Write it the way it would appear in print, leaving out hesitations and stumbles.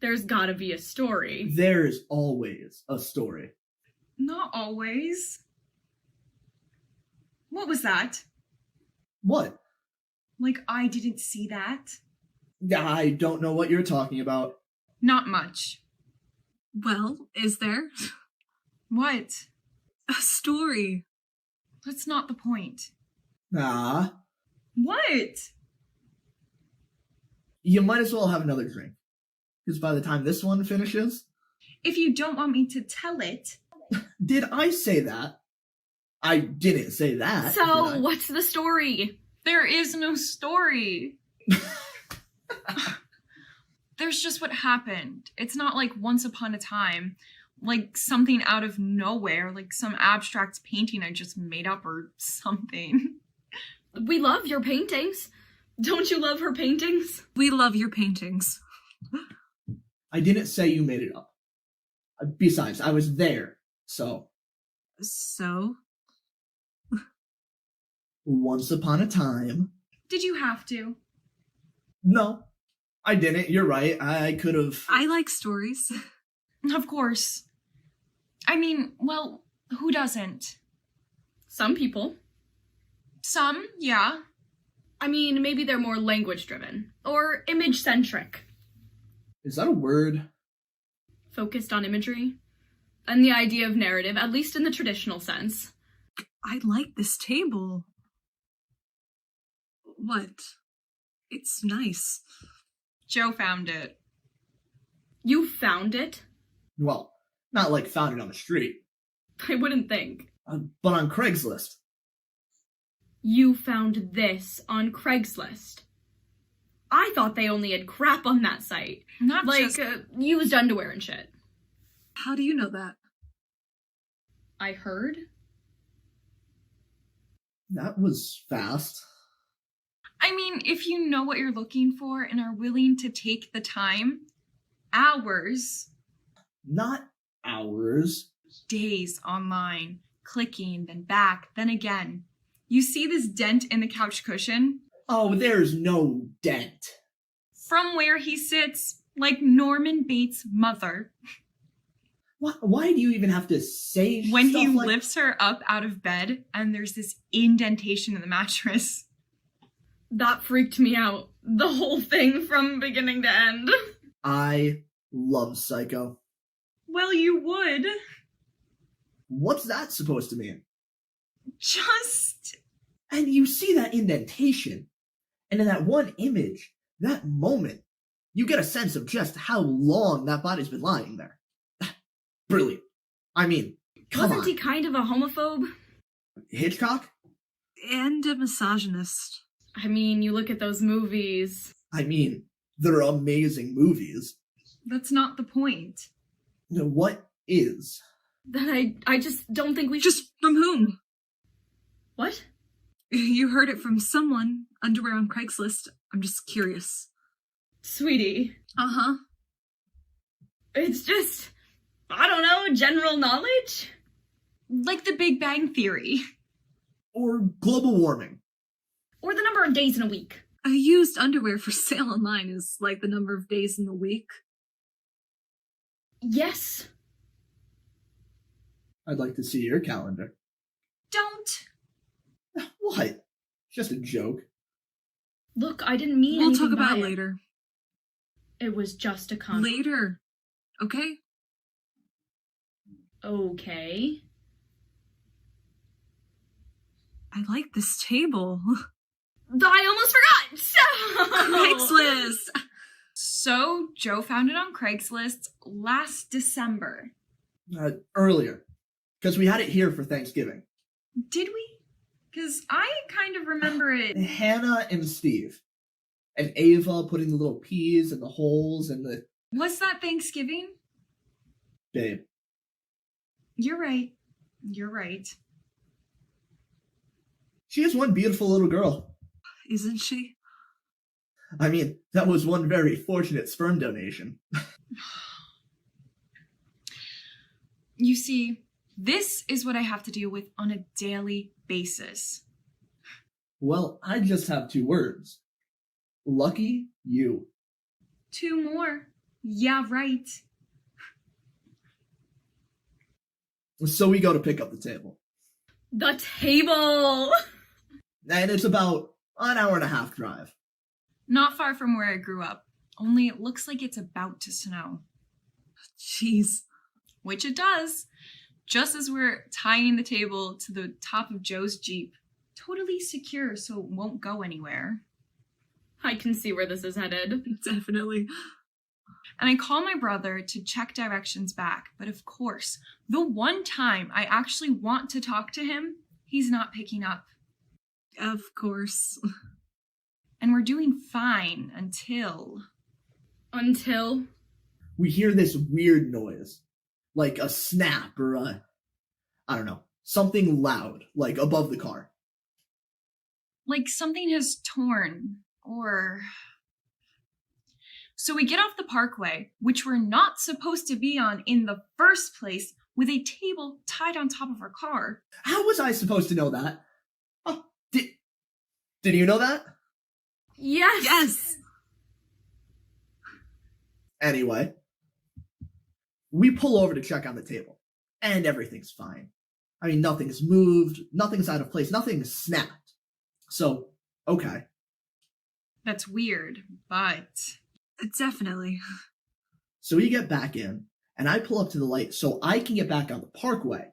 There's gotta be a story. There's always a story. Not always. What was that? What? Like, I didn't see that? I don't know what you're talking about. Not much. Well, is there? What? A story. That's not the point. Ah, What? you might as well have another drink. Because by the time this one finishes... If you don't want me to tell it. Did I say that? I didn't say that. So, did I? what's the story? There is no story. There's just what happened. It's not like once upon a time, like something out of nowhere, like some abstract painting I just made up or something. We love your paintings. Don't you love her paintings? We love your paintings. I didn't say you made it up. Besides, I was there, so... So? Once upon a time... Did you have to? No, I didn't. You're right. I could have... I like stories. Of course. I mean, well, who doesn't? Some people. Some, yeah. I mean, maybe they're more language-driven. Or image-centric. Is that a word? Focused on imagery. And the idea of narrative, at least in the traditional sense. I like this table. What? It's nice. Joe found it. You found it? Well, not like found it on the street, I wouldn't think. but on Craigslist. You found this on Craigslist. I thought they only had crap on that site. Not Like, just... used underwear and shit. How do you know that? I heard. That was fast. I mean, if you know what you're looking for and are willing to take the time, hours, Not hours. days online, clicking, then back, then again. You see this dent in the couch cushion? Oh, there's no dent. From where he sits, like Norman Bates' mother. Why do you even have to say When stuff he like... lifts her up out of bed and there's this indentation in the mattress. That freaked me out. The whole thing from beginning to end. I love Psycho. Well, you would. What's that supposed to mean? Just... And you see that indentation. And in that one image, that moment, you get a sense of just how long that body's been lying there. Brilliant. I mean, come Wasn't on. he kind of a homophobe? Hitchcock? And a misogynist. I mean, you look at those movies. I mean, they're amazing movies. That's not the point. What is? That I just don't think we should... Just from whom? What? You heard it from someone. Underwear on Craigslist. I'm just curious. Sweetie. Uh-huh. It's just... I don't know, general knowledge? Like the Big Bang Theory. Or global warming? Or the number of days in a week. A used underwear for sale online is like the number of days in the week. Yes. I'd like to see your calendar. Don't. What? Just a joke. Look, I didn't mean We'll anything talk about by it it. later. It was just a comment. Later. Okay? Okay. I like this table. I almost forgot! So... Craigslist! So, Joe found it on Craigslist last December. Earlier. Because we had it here for Thanksgiving. Did we? Because I kind of remember it. Hannah and Steve. And Ava putting the little peas in the holes and the... Was that Thanksgiving? Babe. You're right. You're right. She is one beautiful little girl. Isn't she? I mean, that was one very fortunate sperm donation. You see, this is what I have to deal with on a daily basis. Well, I just have 2 words. Lucky you. 2 more. Yeah, right. So we go to pick up the table. The table! And it's about an hour and a half drive. Not far from where I grew up. Only it looks like it's about to snow. Jeez. Which it does. Just as we're tying the table to the top of Joe's Jeep. Totally secure so it won't go anywhere. I can see where this is headed. Definitely. And I call my brother to check directions back. But of course, the one time I actually want to talk to him, he's not picking up. Of course. And we're doing fine until... Until... We hear this weird noise. Like a snap or I don't know, something loud, like above the car. like something has torn, or... So we get off the parkway, which we're not supposed to be on in the first place, with a table tied on top of our car. How was I supposed to know that? Oh, did you know that? Yes! Yes! Anyway, we pull over to check on the table, and everything's fine. I mean, nothing's moved, nothing's out of place, nothing's snapped. So, okay. That's weird, but... Definitely. So we get back in, and I pull up to the light so I can get back on the parkway